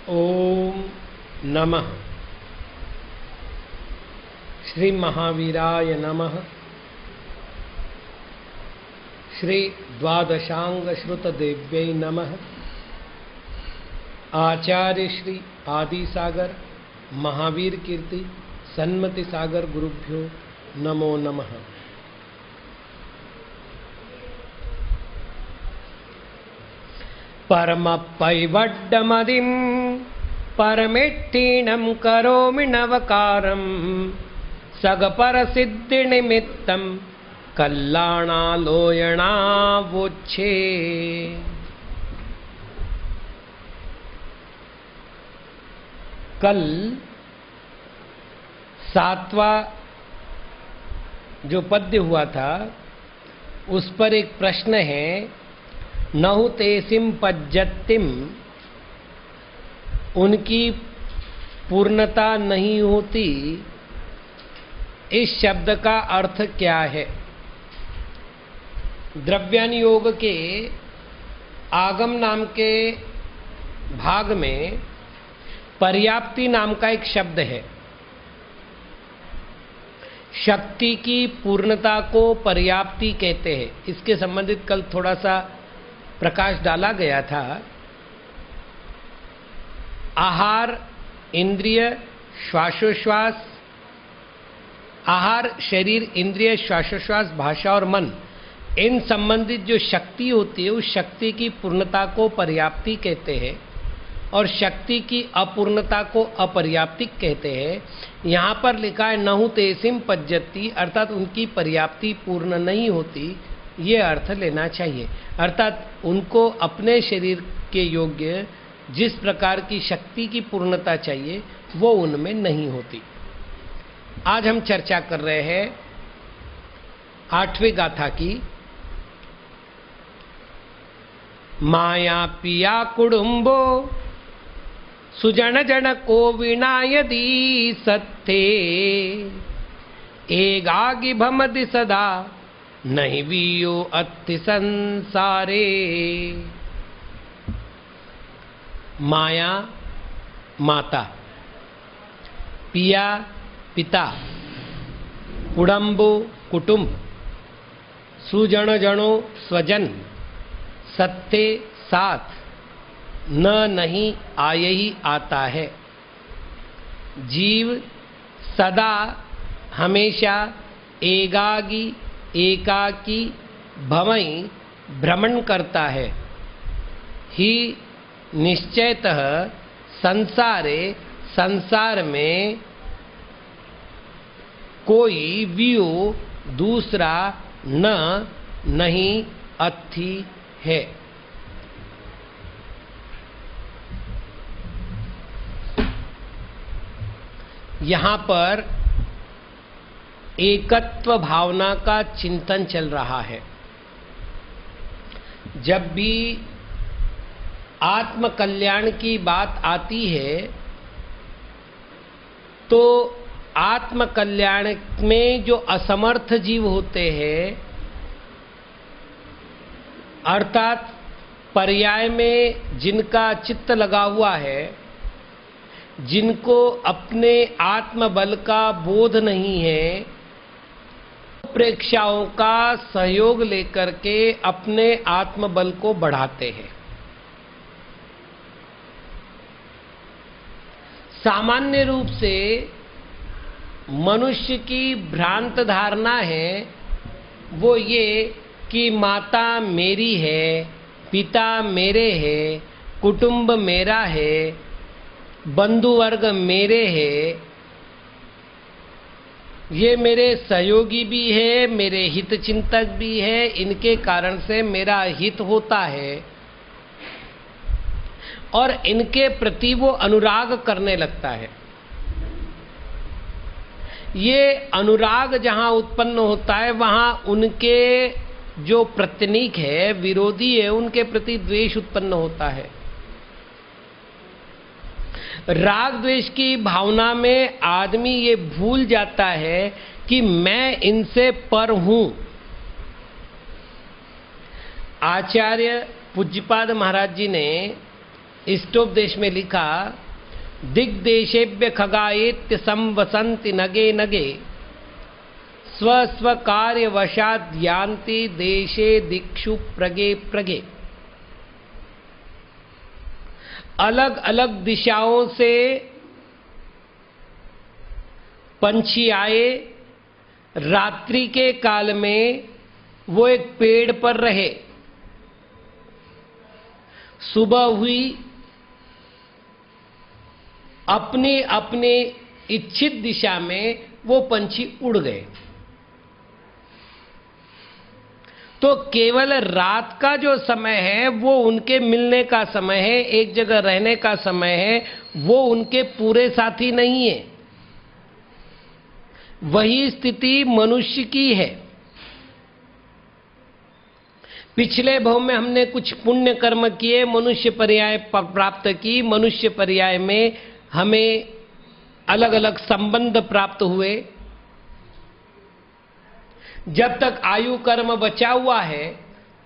ओम नमः श्री महावीराय नमः। श्री द्वादशांग श्रुत देव्यै नमः। आचार्य श्री आदि सागर महावीर कीर्ति सन्मति सागर गुरुभ्यो नमो नमः। परमपैवड्डमदिं परमेट्टीणं करोमि नवकारं सगपरसिद्धिनिमित्तं कल्याणालोयणावोच्छे। कल 7वां जो पद्य हुआ था उस पर एक प्रश्न है, नहु तेसिम पज्जतिम, उनकी पूर्णता नहीं होती। इस शब्द का अर्थ क्या है? द्रव्यान योग के आगम नाम के भाग में पर्याप्ति नाम का एक शब्द है। शक्ति की पूर्णता को पर्याप्ति कहते हैं। इसके संबंधित कल थोड़ा सा प्रकाश डाला गया था। आहार, इंद्रिय, श्वासोश्वास, आहार, शरीर, इंद्रिय, श्वासोश्वास, भाषा और मन, इन संबंधित जो शक्ति होती है उस शक्ति की पूर्णता को पर्याप्ति कहते हैं और शक्ति की अपूर्णता को अपर्याप्ति कहते हैं। यहाँ पर लिखा है नहु तेसिम पज्जति, अर्थात उनकी पर्याप्ति पूर्ण नहीं होती, ये अर्थ लेना चाहिए। अर्थात उनको अपने शरीर के योग्य जिस प्रकार की शक्ति की पूर्णता चाहिए वो उनमें नहीं होती। आज हम चर्चा कर रहे हैं 8वीं गाथा की। माया पिया कुडुम्बो सुजन जन को विनायदी सत्ते, एगागि भमदि सदा नहीं वियो अति संसारे। माया माता, पिया पिता, कुडम्बो कुटुंब, सुजन जनो स्वजन, सत्ते साथ, न नहीं आये ही आता है। जीव सदा हमेशा एकागी एकाकी भवई भ्रमण करता है। ही निश्चयतः संसारे, संसार में कोई वियो दूसरा न नहीं अथि है। यहाँ पर एकत्व भावना का चिंतन चल रहा है। जब भी आत्म कल्याण की बात आती है तो आत्म कल्याण में जो असमर्थ जीव होते हैं, अर्थात पर्याय में जिनका चित्त लगा हुआ है, जिनको अपने आत्मबल का बोध नहीं है, प्रेक्षाओं का सहयोग लेकर के अपने आत्मबल को बढ़ाते हैं। सामान्य रूप से मनुष्य की भ्रांत धारणा है वो ये कि माता मेरी है, पिता मेरे है, कुटुंब मेरा है, बंधु वर्ग मेरे हैं, ये मेरे सहयोगी भी है, मेरे हित चिंतक भी है, इनके कारण से मेरा हित होता है और इनके प्रति वो अनुराग करने लगता है। ये अनुराग जहाँ उत्पन्न होता है वहाँ उनके जो प्रतिनिक है, विरोधी है, उनके प्रति द्वेष उत्पन्न होता है। राग द्वेष की भावना में आदमी ये भूल जाता है कि मैं इनसे पर हूं। आचार्य पूज्यपाद महाराज जी ने इष्टोपदेश में लिखा, दिग्देशेभ्य खगायेत्य संवसन्ति नगे नगे स्व स्व कार्य वशात यान्ति देशे दिक्षु प्रगे प्रगे। अलग अलग दिशाओं से पंछी आए, रात्रि के काल में वो एक पेड़ पर रहे, सुबह हुई, अपनी अपनी इच्छित दिशा में वो पंछी उड़ गए। तो केवल रात का जो समय है वो उनके मिलने का समय है, एक जगह रहने का समय है, वो उनके पूरे साथी नहीं है। वही स्थिति मनुष्य की है। पिछले भव में हमने कुछ पुण्य कर्म किए, मनुष्य पर्याय प्राप्त की, मनुष्य पर्याय में हमें अलग अलग संबंध प्राप्त हुए। जब तक आयु कर्म बचा हुआ है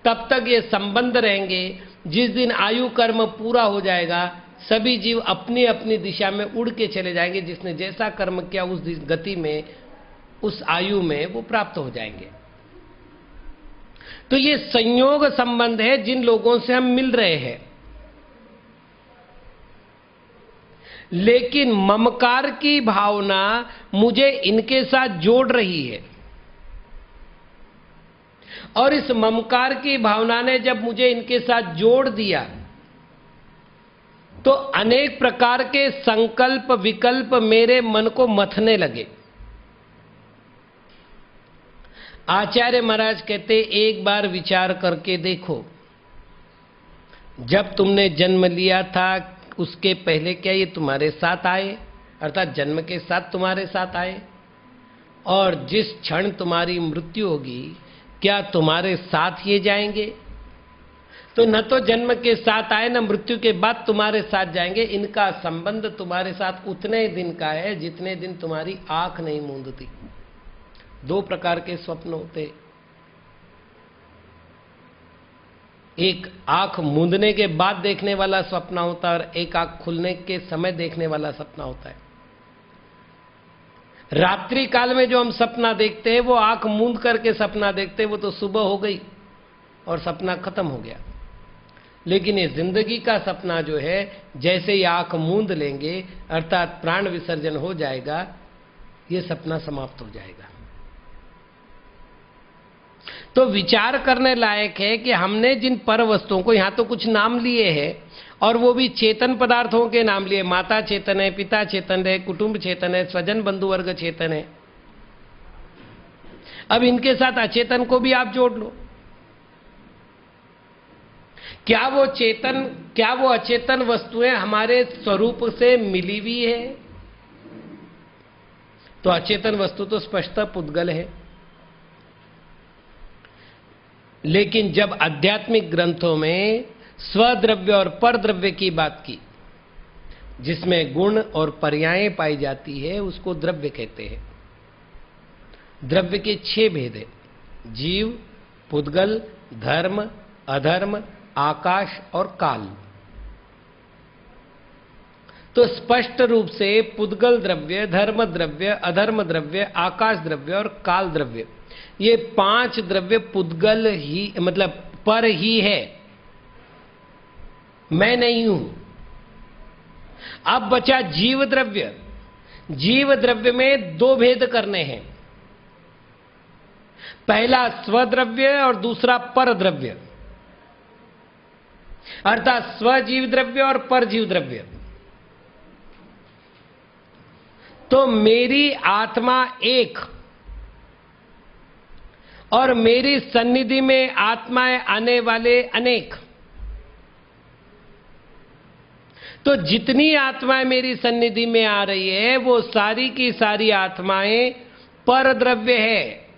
तब तक ये संबंध रहेंगे। जिस दिन आयु कर्म पूरा हो जाएगा, सभी जीव अपनी अपनी दिशा में उड़ के चले जाएंगे। जिसने जैसा कर्म किया उस गति में, उस आयु में वो प्राप्त हो जाएंगे। तो ये संयोग संबंध है जिन लोगों से हम मिल रहे हैं। लेकिन ममकार की भावना मुझे इनके साथ जोड़ रही है, और इस ममकार की भावना ने जब मुझे इनके साथ जोड़ दिया तो अनेक प्रकार के संकल्प विकल्प मेरे मन को मथने लगे। आचार्य महाराज कहते, एक बार विचार करके देखो, जब तुमने जन्म लिया था उसके पहले क्या ये तुम्हारे साथ आए, अर्थात जन्म के साथ तुम्हारे साथ आए? और जिस क्षण तुम्हारी मृत्यु होगी क्या तुम्हारे साथ ये जाएंगे? तो न तो जन्म के साथ आए, न मृत्यु के बाद तुम्हारे साथ जाएंगे। इनका संबंध तुम्हारे साथ उतने दिन का है जितने दिन तुम्हारी आंख नहीं मूंदती। दो प्रकार के स्वप्न होते, एक आंख मूंदने के बाद देखने वाला सपना होता है और एक आंख खुलने के समय देखने वाला सपना होता है। रात्रि काल में जो हम सपना देखते हैं वो आंख मूंद करके सपना देखते हैं, वो तो सुबह हो गई और सपना खत्म हो गया। लेकिन ये जिंदगी का सपना जो है, जैसे ही आंख मूंद लेंगे अर्थात प्राण विसर्जन हो जाएगा, ये सपना समाप्त हो जाएगा। तो विचार करने लायक है कि हमने जिन पर वस्तुओं को, यहां तो कुछ नाम लिए हैं और वो भी चेतन पदार्थों के नाम लिए, माता चेतन है, पिता चेतन है, कुटुंब चेतन है, स्वजन बंधु वर्ग चेतन है। अब इनके साथ अचेतन को भी आप जोड़ लो। क्या वो चेतन, क्या वो अचेतन वस्तुएं हमारे स्वरूप से मिली हुई है? तो अचेतन वस्तु तो स्पष्टतः पुद्गल है। लेकिन जब आध्यात्मिक ग्रंथों में स्वद्रव्य और परद्रव्य की बात की, जिसमें गुण और पर्यायें पाई जाती है, उसको द्रव्य कहते हैं। द्रव्य के 6 भेद है: जीव, पुद्गल, धर्म, अधर्म, आकाश और काल। तो स्पष्ट रूप से पुद्गल द्रव्य, धर्म द्रव्य, अधर्म द्रव्य, आकाश द्रव्य और काल द्रव्य, ये 5 द्रव्य पुद्गल ही, मतलब पर ही है, मैं नहीं हूं। अब बचा जीव द्रव्य। जीव द्रव्य में 2 भेद करने हैं, पहला स्वद्रव्य और दूसरा पर द्रव्य, अर्थात स्वजीव द्रव्य और परजीव द्रव्य। तो मेरी आत्मा एक और मेरी सन्निधि में आत्माएं आने वाले अनेक। तो जितनी आत्माएं मेरी सन्निधि में आ रही है वो सारी की सारी आत्माएं पर द्रव्य है,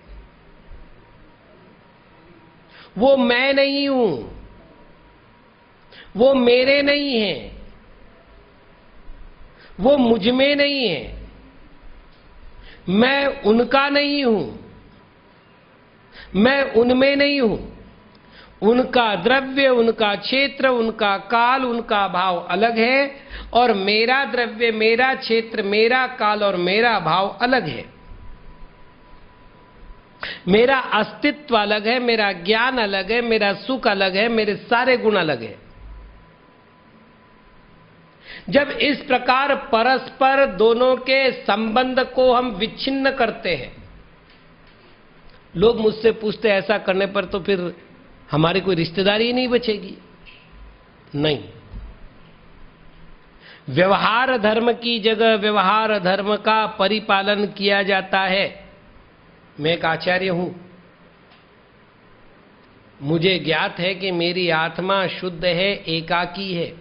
वो मैं नहीं हूं, वो मेरे नहीं है, वो मुझ में नहीं है, मैं उनका नहीं हूं, मैं उनमें नहीं हूं। उनका द्रव्य, उनका क्षेत्र, उनका काल, उनका भाव अलग है, और मेरा द्रव्य, मेरा क्षेत्र, मेरा काल और मेरा भाव अलग है। मेरा अस्तित्व अलग है, मेरा ज्ञान अलग है, मेरा सुख अलग है, मेरे सारे गुण अलग है। जब इस प्रकार परस्पर दोनों के संबंध को हम विच्छिन्न करते हैं, लोग मुझसे पूछते हैं ऐसा करने पर तो फिर हमारी कोई रिश्तेदारी ही नहीं बचेगी। नहीं, व्यवहार धर्म की जगह व्यवहार धर्म का परिपालन किया जाता है। मैं एक आचार्य हूं, मुझे ज्ञात है कि मेरी आत्मा शुद्ध है, एकाकी है,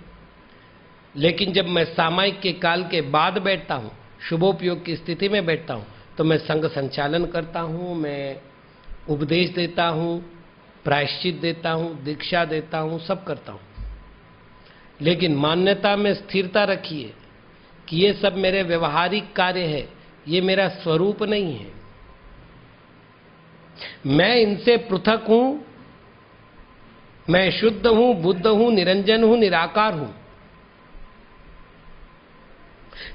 लेकिन जब मैं सामायिक के काल के बाद बैठता हूं, शुभोपयोग की स्थिति में बैठता हूं, तो मैं संघ संचालन करता हूं, मैं उपदेश देता हूं, प्रायश्चित देता हूं, दीक्षा देता हूं, सब करता हूं। लेकिन मान्यता में स्थिरता रखिए कि ये सब मेरे व्यवहारिक कार्य है, ये मेरा स्वरूप नहीं है। मैं इनसे पृथक हूं, मैं शुद्ध हूं, बुद्ध हूं, निरंजन हूं, निराकार हूं।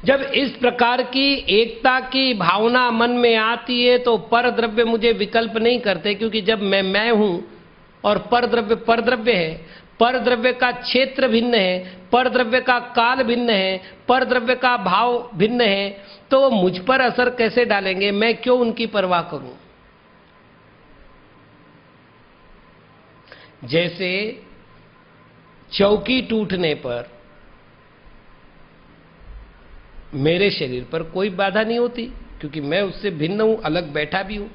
जब इस प्रकार की एकता की भावना मन में आती है तो पर द्रव्य मुझे विकल्प नहीं करते, क्योंकि जब मैं हूं और पर द्रव्य है, पर द्रव्य का क्षेत्र भिन्न है, पर द्रव्य का काल भिन्न है, पर द्रव्य का भाव भिन्न है, तो मुझ पर असर कैसे डालेंगे? मैं क्यों उनकी परवाह करूं? जैसे चौकी टूटने पर मेरे शरीर पर कोई बाधा नहीं होती, क्योंकि मैं उससे भिन्न हूं, अलग बैठा भी हूं,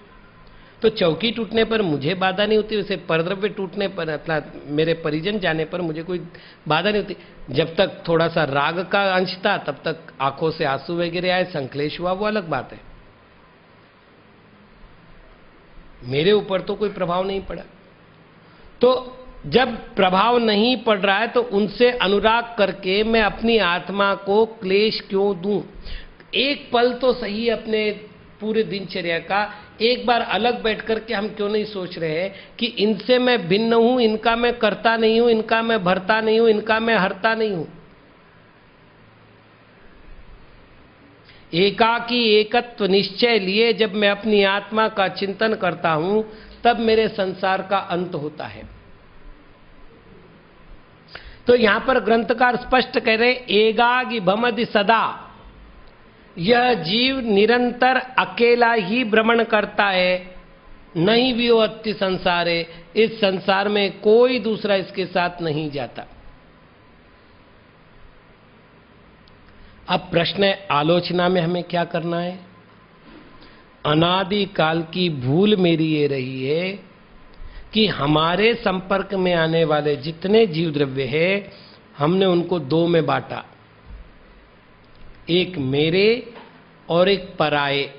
तो चौकी टूटने पर मुझे बाधा नहीं होती। वैसे परद्रव्य टूटने पर अर्थात मेरे परिजन जाने पर मुझे कोई बाधा नहीं होती। जब तक थोड़ा सा राग का अंश था तब तक आंखों से आंसू वगैरह आए, संकलेश हुआ, वो अलग बात है। मेरे ऊपर तो कोई प्रभाव नहीं पड़ा। तो जब प्रभाव नहीं पड़ रहा है तो उनसे अनुराग करके मैं अपनी आत्मा को क्लेश क्यों दूं? एक पल तो सही अपने पूरे दिनचर्या का एक बार अलग बैठ करके हम क्यों नहीं सोच रहे हैं कि इनसे मैं भिन्न हूं, इनका मैं करता नहीं हूं, इनका मैं भरता नहीं हूं, इनका मैं हरता नहीं हूं। एकाकी एकत्व निश्चय लिए जब मैं अपनी आत्मा का चिंतन करता हूं, तब मेरे संसार का अंत होता है। तो यहां पर ग्रंथकार स्पष्ट कह रहे, एकाकी भमदि सदा, यह जीव निरंतर अकेला ही भ्रमण करता है, नहीं भी वो अति संसारे, इस संसार में कोई दूसरा इसके साथ नहीं जाता। अब प्रश्न है, आलोचना में हमें क्या करना है? अनादि काल की भूल मेरी ये रही है कि हमारे संपर्क में आने वाले जितने जीव द्रव्य है, हमने उनको दो में बांटा, एक मेरे और एक पराये।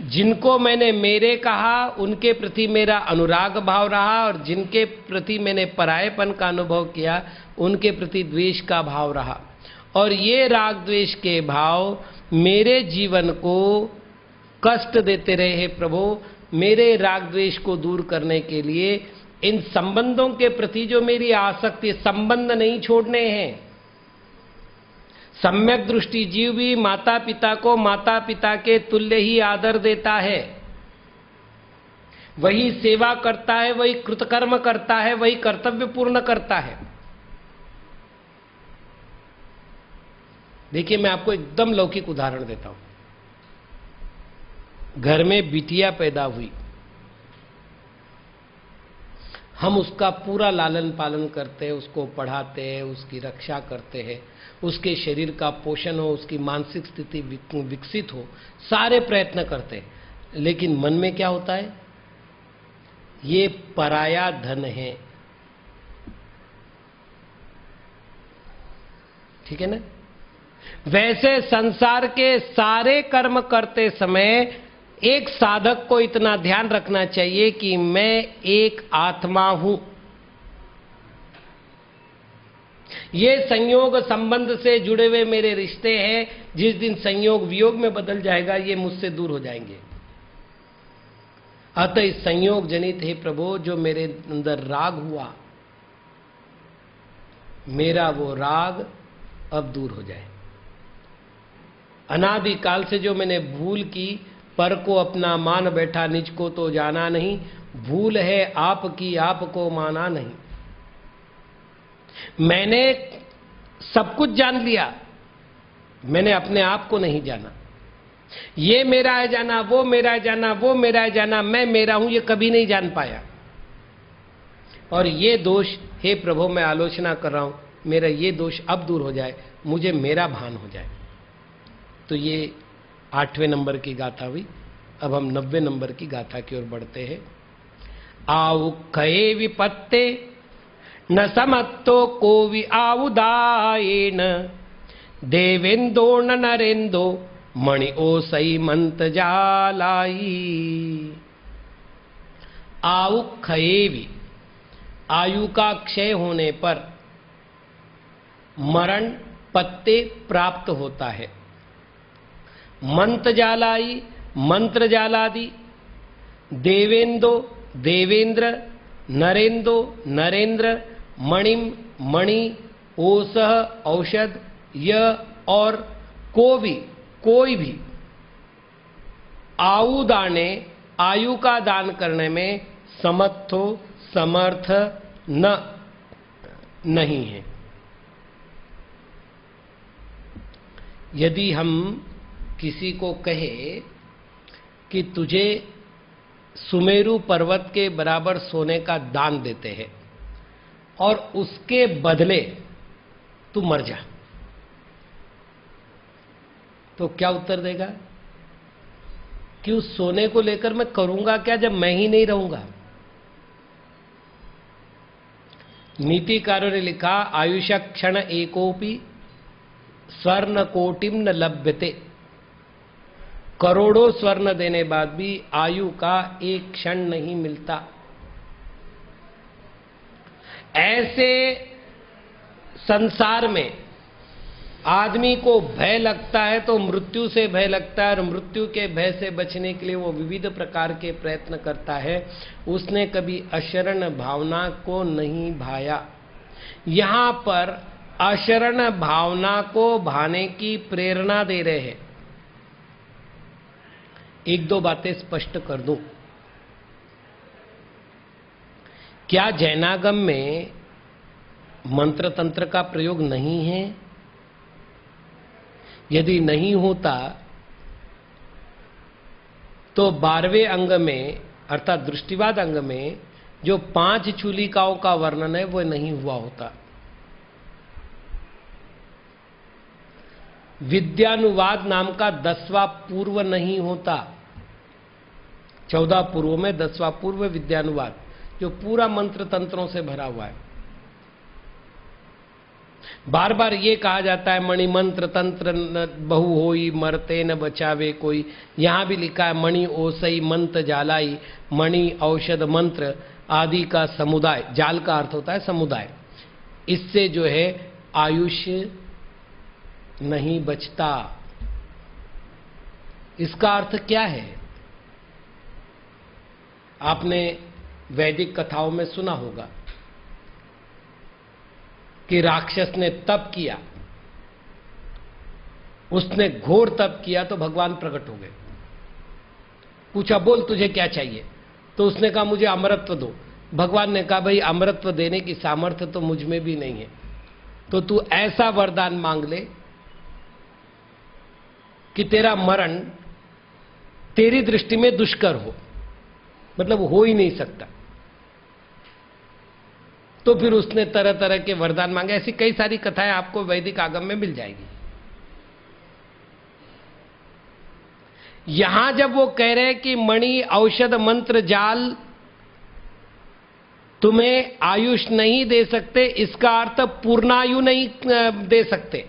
जिनको मैंने मेरे कहा उनके प्रति मेरा अनुराग भाव रहा, और जिनके प्रति मैंने परायेपन का अनुभव किया उनके प्रति द्वेष का भाव रहा। और ये राग द्वेष के भाव मेरे जीवन को कष्ट देते रहे। हे प्रभु, मेरे राग द्वेष को दूर करने के लिए इन संबंधों के प्रति जो मेरी आसक्ति, संबंध नहीं छोड़ने हैं। सम्यक दृष्टि जीव भी माता पिता को माता पिता के तुल्य ही आदर देता है, वही सेवा करता है, वही कृतकर्म करता है, वही कर्तव्य पूर्ण करता है। देखिए, मैं आपको एकदम लौकिक उदाहरण देता हूं। घर में बिटिया पैदा हुई, हम उसका पूरा लालन पालन करते हैं, उसको पढ़ाते हैं, उसकी रक्षा करते हैं, उसके शरीर का पोषण हो, उसकी मानसिक स्थिति विकसित हो, सारे प्रयत्न करते हैं। लेकिन मन में क्या होता है? ये पराया धन है। ठीक है ना? वैसे संसार के सारे कर्म करते समय एक साधक को इतना ध्यान रखना चाहिए कि मैं एक आत्मा हूं। ये संयोग संबंध से जुड़े हुए मेरे रिश्ते हैं, जिस दिन संयोग वियोग में बदल जाएगा ये मुझसे दूर हो जाएंगे। अतः इस संयोग जनित हे प्रभु जो मेरे अंदर राग हुआ, मेरा वो राग अब दूर हो जाए। अनादिकाल से जो मैंने भूल की, पर को अपना मान बैठा निज को तो जाना नहीं, भूल है आपकी आपको माना नहीं। मैंने सब कुछ जान लिया, मैंने अपने आप को नहीं जाना। ये मेरा है जाना, वो मेरा है जाना, वो मेरा है जाना, मैं मेरा हूं ये कभी नहीं जान पाया। और ये दोष हे प्रभु मैं आलोचना कर रहा हूं, मेरा ये दोष अब दूर हो जाए, मुझे मेरा भान हो जाए। तो ये 8वें नंबर की गाथा हुई। अब हम 90 नंबर की गाथा की ओर बढ़ते हैं। आउ खये विपत्ते न समत्तो को वि आउदायेन, देवेंदो न नरेंदो मणि ओसई मंत जालाई। आयु क्षयेवि, आयु का क्षय होने पर मरण पत्ते प्राप्त होता है। मंत जालाई, मंत्र जालादि, देवेंदो देवेंद्र, नरेंदो नरेंद्र, मणिम मणि, ओसह औषध, य और कोई भी आयुदाने आयु का दान करने में समर्थो समर्थ नहीं है। यदि हम किसी को कहे कि तुझे सुमेरु पर्वत के बराबर सोने का दान देते हैं और उसके बदले तू मर जा, तो क्या उत्तर देगा कि उस सोने को लेकर मैं करूंगा क्या जब मैं ही नहीं रहूंगा। नीतिकारों ने लिखा आयुष क्षण एकोपि स्वर्ण कोटिम न लभ्यते, करोड़ों स्वर्ण देने बाद भी आयु का एक क्षण नहीं मिलता। ऐसे संसार में आदमी को भय लगता है तो मृत्यु से भय लगता है, और मृत्यु के भय से बचने के लिए वो विविध प्रकार के प्रयत्न करता है। उसने कभी अशरण भावना को नहीं भाया। यहां पर अशरण भावना को भाने की प्रेरणा दे रहे हैं। एक दो बातें स्पष्ट कर दूं। क्या जैनागम में मंत्र तंत्र का प्रयोग नहीं है? यदि नहीं होता तो 12वें अंग में अर्थात दृष्टिवाद अंग में जो 5 चूलिकाओं का वर्णन है वो नहीं हुआ होता। विद्यानुवाद नाम का 10वां पूर्व नहीं होता। 14 पूर्व में 10वां पूर्व विद्यानुवाद जो पूरा मंत्र तंत्रों से भरा हुआ है। बार बार ये कहा जाता है मणि मंत्र तंत्र बहु होई, मरते न बचावे कोई। यहां भी लिखा है मणि ओसई मंत जालाई, मणि औषध मंत्र आदि का समुदाय। जाल का अर्थ होता है समुदाय। इससे जो है आयुष्य नहीं बचता। इसका अर्थ क्या है? आपने वैदिक कथाओं में सुना होगा कि राक्षस ने तप किया, उसने घोर तप किया तो भगवान प्रकट हो गए। पूछा बोल तुझे क्या चाहिए? तो उसने कहा मुझे अमरत्व दो। भगवान ने कहा भाई अमरत्व देने की सामर्थ्य तो मुझ में भी नहीं है, तो तू ऐसा वरदान मांग ले कि तेरा मरण तेरी दृष्टि में दुष्कर हो, मतलब हो ही नहीं सकता। तो फिर उसने तरह तरह के वरदान मांगे। ऐसी कई सारी कथाएं आपको वैदिक आगम में मिल जाएगी। यहां जब वो कह रहे हैं कि मणि औषध मंत्र जाल तुम्हें आयुष नहीं दे सकते, इसका अर्थ पूर्णायु नहीं दे सकते।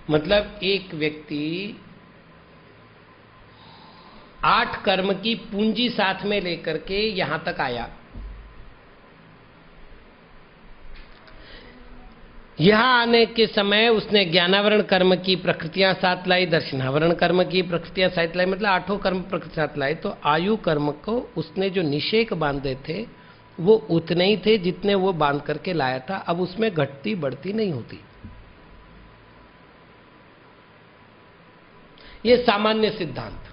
मतलब एक व्यक्ति 8 कर्म की पूंजी साथ में लेकर के यहां तक आया। यहां आने के समय उसने ज्ञानावरण कर्म की प्रकृतियां साथ लाई, दर्शनावरण कर्म की प्रकृतियां साथ लाई, मतलब 8 कर्म प्रकृति साथ लाई। तो आयु कर्म को उसने जो निषेक बांधे थे वो उतने ही थे जितने वो बांध करके लाया था। अब उसमें घटती बढ़ती नहीं होती। ये सामान्य सिद्धांत।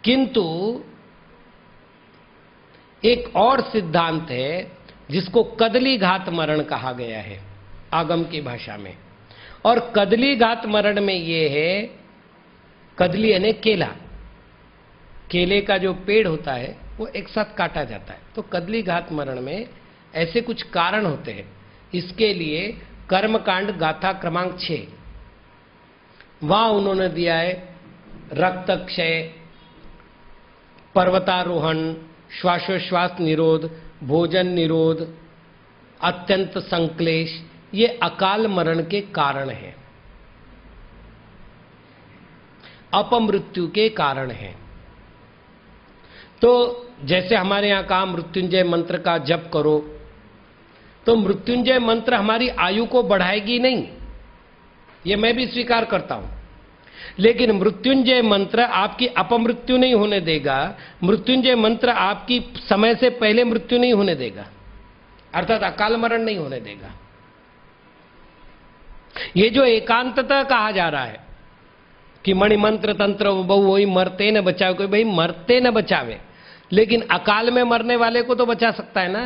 किंतु एक और सिद्धांत है जिसको कदली घात मरण कहा गया है आगम की भाषा में। और कदली घात मरण में ये है, कदली यानी केला, केले का जो पेड़ होता है वो एक साथ काटा जाता है। तो कदली घात मरण में ऐसे कुछ कारण होते हैं। इसके लिए कर्मकांड गाथा क्रमांक 6, वहां उन्होंने दिया है रक्त क्षय, पर्वतारोहण, श्वासोश्वास निरोध, भोजन निरोध, अत्यंत संक्लेश, ये अकाल मरण के कारण हैं, अपमृत्यु के कारण हैं। तो जैसे हमारे यहां कहा मृत्युंजय मंत्र का जप करो, तो मृत्युंजय मंत्र हमारी आयु को बढ़ाएगी नहीं, ये मैं भी स्वीकार करता हूं। लेकिन मृत्युंजय मंत्र आपकी अपमृत्यु नहीं होने देगा, मृत्युंजय मंत्र आपकी समय से पहले मृत्यु नहीं होने देगा, अर्थात अकाल मरण नहीं होने देगा। ये जो एकांतता कहा जा रहा है कि मणिमंत्र तंत्र बहु वही मरते न बचावे, कोई भाई मरते न बचावे, लेकिन अकाल में मरने वाले को तो बचा सकता है ना।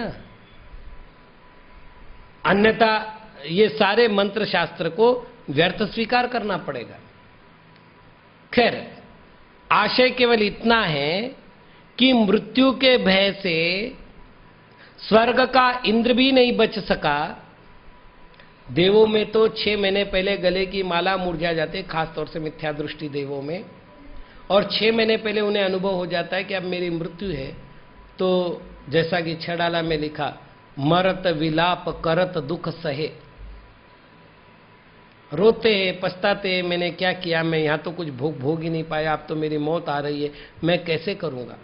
अन्यथा ये सारे मंत्र शास्त्र को व्यर्थ स्वीकार करना पड़ेगा। खैर, आशय केवल इतना है कि मृत्यु के भय से स्वर्ग का इंद्र भी नहीं बच सका। देवों में तो 6 महीने पहले गले की माला मुरझा जाते, खासतौर से मिथ्या दृष्टि देवों में, और 6 महीने पहले उन्हें अनुभव हो जाता है कि अब मेरी मृत्यु है। तो जैसा कि छड़ाला में लिखा, मरत विलाप करत दुख सहे, रोते हैं, पछताते हैं, मैंने क्या किया, मैं यहां तो कुछ भोग ही नहीं पाया, अब तो मेरी मौत आ रही है, मैं कैसे करूंगा,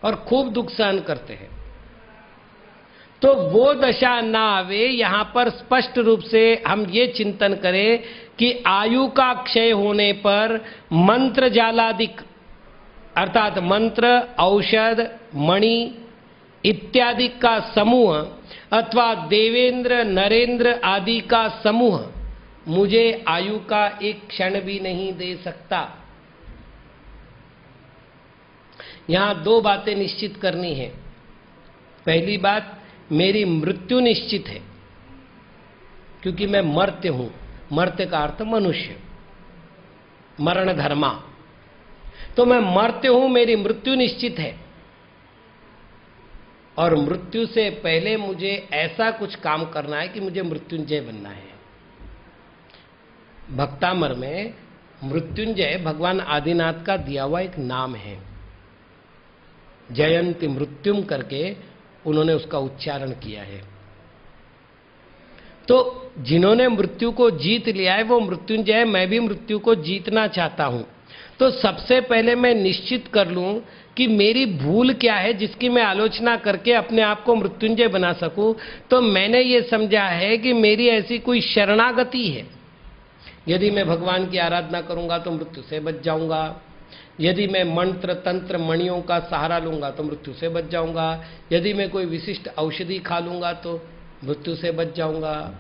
और खूब दुख सहन करते हैं। तो वो दशा ना आवे, यहां पर स्पष्ट रूप से हम ये चिंतन करें कि आयु का क्षय होने पर मंत्र जालादिक, अर्थात मंत्र, औषध, मणि इत्यादि का समूह अथवा देवेंद्र नरेंद्र आदि का समूह मुझे आयु का एक क्षण भी नहीं दे सकता। यहां 2 बातें निश्चित करनी है। पहली बात, मेरी मृत्यु निश्चित है, क्योंकि मैं मर्त्य हूं। मर्त्य का अर्थ मनुष्य, मरण धर्मा। तो मैं मर्त्य हूं, मेरी मृत्यु निश्चित है, और मृत्यु से पहले मुझे ऐसा कुछ काम करना है कि मुझे मृत्युंजय बनना है। भक्तामर में मृत्युंजय भगवान आदिनाथ का दिया हुआ एक नाम है। जयंती मृत्युम करके उन्होंने उसका उच्चारण किया है। तो जिन्होंने मृत्यु को जीत लिया है वो मृत्युंजय, मैं भी मृत्यु को जीतना चाहता हूं। तो सबसे पहले मैं निश्चित कर लूं कि मेरी भूल क्या है जिसकी मैं आलोचना करके अपने आप को मृत्युंजय बना सकूं। तो मैंने ये समझा है कि मेरी ऐसी कोई शरणागति है। यदि मैं भगवान की आराधना करूंगा तो मृत्यु से बच जाऊंगा, यदि मैं मंत्र तंत्र मणियों का सहारा लूंगा तो मृत्यु से बच जाऊंगा, यदि मैं कोई विशिष्ट औषधि खा लूंगा तो मृत्यु से बच जाऊंगा।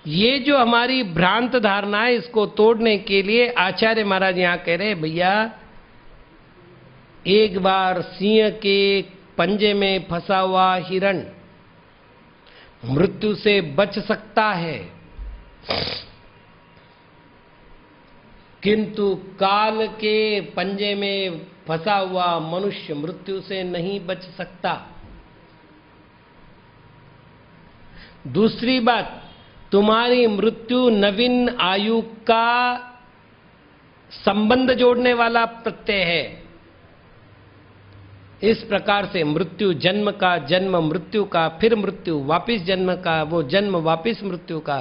ये जो हमारी भ्रांत धारणा है, इसको तोड़ने के लिए आचार्य महाराज यहां कह रहे हैं, भैया एक बार सिंह के पंजे में फंसा हुआ हिरण मृत्यु से बच सकता है, किंतु काल के पंजे में फंसा हुआ मनुष्य मृत्यु से नहीं बच सकता। दूसरी बात, तुम्हारी मृत्यु नवीन आयु का संबंध जोड़ने वाला प्रत्यय है। इस प्रकार से मृत्यु जन्म का, जन्म मृत्यु का, फिर मृत्यु वापिस जन्म का, वो जन्म वापिस मृत्यु का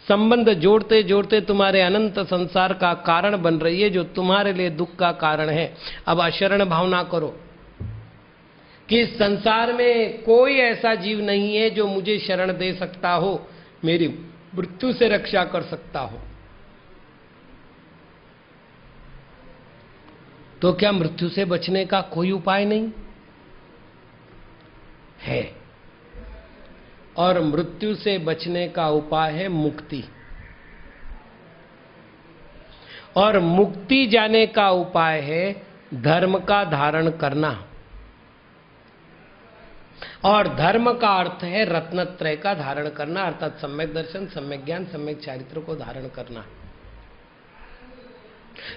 संबंध जोड़ते जोड़ते तुम्हारे अनंत संसार का कारण बन रही है, जो तुम्हारे लिए दुख का कारण है। अब अशरण भावना करो, कि संसार में कोई ऐसा जीव नहीं है जो मुझे शरण दे सकता हो, मेरी मृत्यु से रक्षा कर सकता हो। तो क्या मृत्यु से बचने का कोई उपाय नहीं है? और मृत्यु से बचने का उपाय है मुक्ति, और मुक्ति जाने का उपाय है धर्म का धारण करना। और धर्म का अर्थ है रत्नत्रय का धारण करना, अर्थात सम्यक दर्शन, सम्यक ज्ञान, सम्यक चारित्र को धारण करना।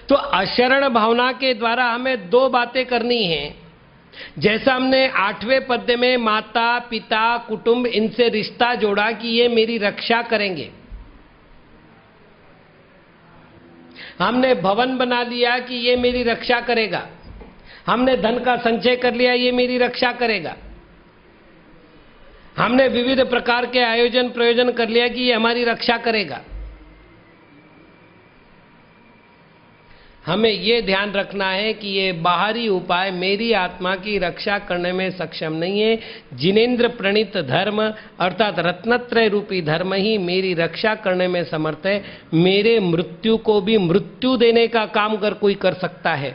तो अशरण भावना के द्वारा हमें दो बातें करनी है। जैसा हमने 8वें पद्य में माता पिता कुटुंब इनसे रिश्ता जोड़ा कि ये मेरी रक्षा करेंगे, हमने भवन बना लिया कि ये मेरी रक्षा करेगा, हमने धन का संचय कर लिया ये मेरी रक्षा करेगा, हमने विविध प्रकार के आयोजन प्रयोजन कर लिया कि ये हमारी रक्षा करेगा। हमें ये ध्यान रखना है कि ये बाहरी उपाय मेरी आत्मा की रक्षा करने में सक्षम नहीं है। जिनेन्द्र प्रणीत धर्म अर्थात रत्नत्रय रूपी धर्म ही मेरी रक्षा करने में समर्थ है। मेरे मृत्यु को भी मृत्यु देने का काम अगर कोई कर सकता है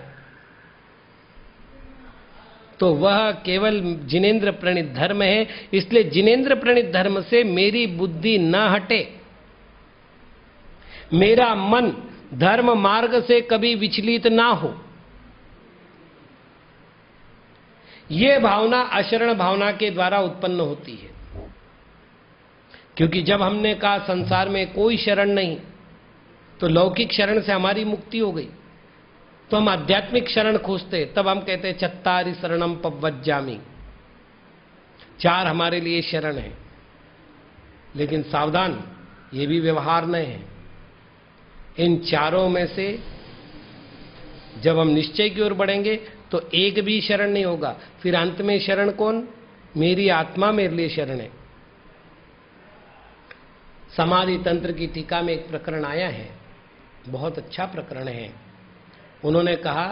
तो वह केवल जिनेन्द्र प्रणीत धर्म है। इसलिए जिनेन्द्र प्रणीत धर्म से मेरी बुद्धि न हटे, मेरा मन धर्म मार्ग से कभी विचलित ना हो। यह भावना अशरण भावना के द्वारा उत्पन्न होती है। क्योंकि जब हमने कहा संसार में कोई शरण नहीं, तो लौकिक शरण से हमारी मुक्ति हो गई, तो हम आध्यात्मिक शरण खोजते, तब हम कहते चत्तारि शरणम पव्वज्जामि, 4 हमारे लिए शरण है। लेकिन सावधान, ये भी व्यवहार नहीं है। इन 4 में से जब हम निश्चय की ओर बढ़ेंगे तो एक भी शरण नहीं होगा। फिर अंत में शरण कौन? मेरी आत्मा मेरे लिए शरण है। समाधि तंत्र की टीका में एक प्रकरण आया है, बहुत अच्छा प्रकरण है। उन्होंने कहा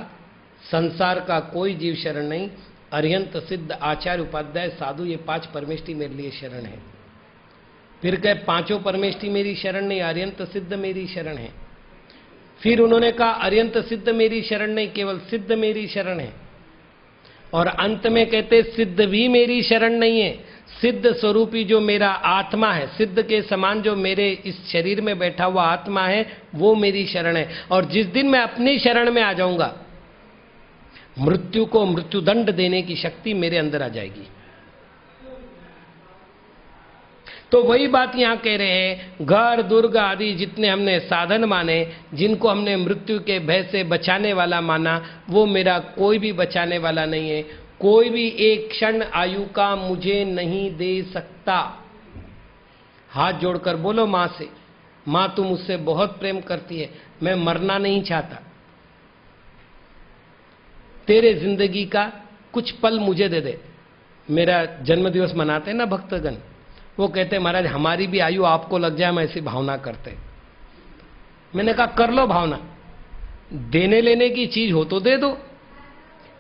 संसार का कोई जीव शरण नहीं, अरिहंत सिद्ध आचार्य उपाध्याय साधु ये 5 परमेष्टि मेरे लिए शरण है। फिर कहे 5 परमेष्टि मेरी शरण नहीं, अरिहंत सिद्ध मेरी शरण है। फिर उन्होंने कहा अरिहंत सिद्ध मेरी शरण नहीं, केवल सिद्ध मेरी शरण है। और अंत में कहते सिद्ध भी मेरी शरण नहीं है, सिद्ध स्वरूपी जो मेरा आत्मा है, सिद्ध के समान जो मेरे इस शरीर में बैठा हुआ आत्मा है, वो मेरी शरण है। और जिस दिन मैं अपनी शरण में आ जाऊंगा, मृत्यु को मृत्युदंड देने की शक्ति मेरे अंदर आ जाएगी। तो वही बात यहां कह रहे हैं, घर दुर्ग आदि जितने हमने साधन माने, जिनको हमने मृत्यु के भय से बचाने वाला माना, वो मेरा कोई भी बचाने वाला नहीं है। कोई भी एक क्षण आयु का मुझे नहीं दे सकता। हाथ जोड़कर बोलो मां से, मां तू मुझसे बहुत प्रेम करती है, मैं मरना नहीं चाहता, तेरे जिंदगी का कुछ पल मुझे दे दे। मेरा जन्मदिवस मनाते हैं ना भक्तगण, वो कहते हैं महाराज हमारी भी आयु आपको लग जाए, हम ऐसी भावना करते। मैंने कहा कर लो भावना, देने लेने की चीज हो तो दे दो,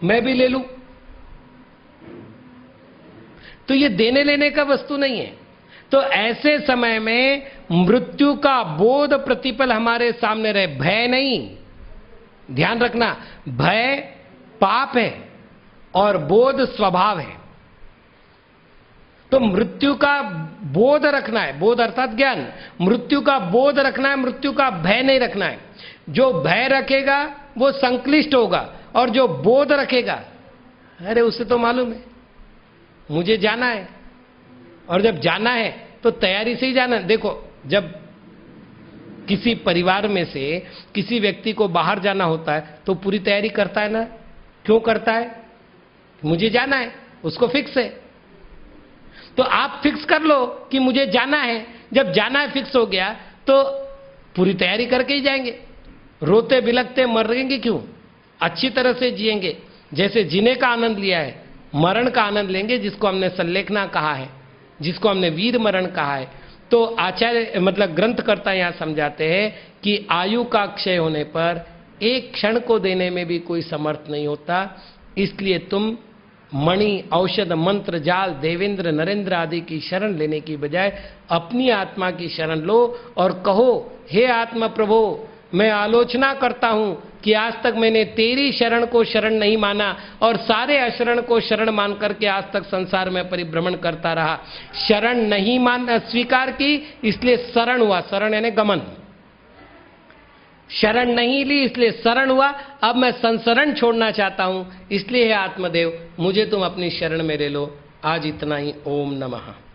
मैं भी ले लूं। तो ये देने लेने का वस्तु नहीं है। तो ऐसे समय में मृत्यु का बोध प्रतिपल हमारे सामने रहे, भय नहीं। ध्यान रखना, भय पाप है और बोध स्वभाव है। तो मृत्यु का बोध रखना है, बोध अर्थात ज्ञान। मृत्यु का बोध रखना है, मृत्यु का भय नहीं रखना है। जो भय रखेगा वो संक्लिष्ट होगा, और जो बोध रखेगा, अरे उसे तो मालूम है मुझे जाना है, और जब जाना है तो तैयारी से ही जाना है। देखो, जब किसी परिवार में से किसी व्यक्ति को बाहर जाना होता है तो पूरी तैयारी करता है ना। क्यों करता है? मुझे जाना है, उसको फिक्स है। तो आप फिक्स कर लो कि मुझे जाना है। जब जाना है फिक्स हो गया तो पूरी तैयारी करके ही जाएंगे। रोते बिलखते मरेंगे क्यों? अच्छी तरह से जिएंगे, जैसे जीने का आनंद लिया है मरण का आनंद लेंगे, जिसको हमने संलेखना कहा है, जिसको हमने वीर मरण कहा है। तो आचार्य मतलब ग्रंथकर्ता यहां समझाते हैं कि आयु का क्षय होने पर एक क्षण को देने में भी कोई समर्थ नहीं होता। इसलिए तुम मणि, औषध, मंत्र, जाल, देवेंद्र, नरेंद्र आदि की शरण लेने की बजाय अपनी आत्मा की शरण लो और कहो, हे आत्मा प्रभो, मैं आलोचना करता हूं कि आज तक मैंने तेरी शरण को शरण नहीं माना और सारे अशरण को शरण मान करके आज तक संसार में परिभ्रमण करता रहा। शरण नहीं स्वीकार की, इसलिए शरण हुआ। शरण यानी गमन। शरण नहीं ली, इसलिए शरण हुआ। अब मैं संसरण छोड़ना चाहता हूं, इसलिए हे आत्मदेव, मुझे तुम अपनी शरण में ले लो। आज इतना ही। ओम नमः।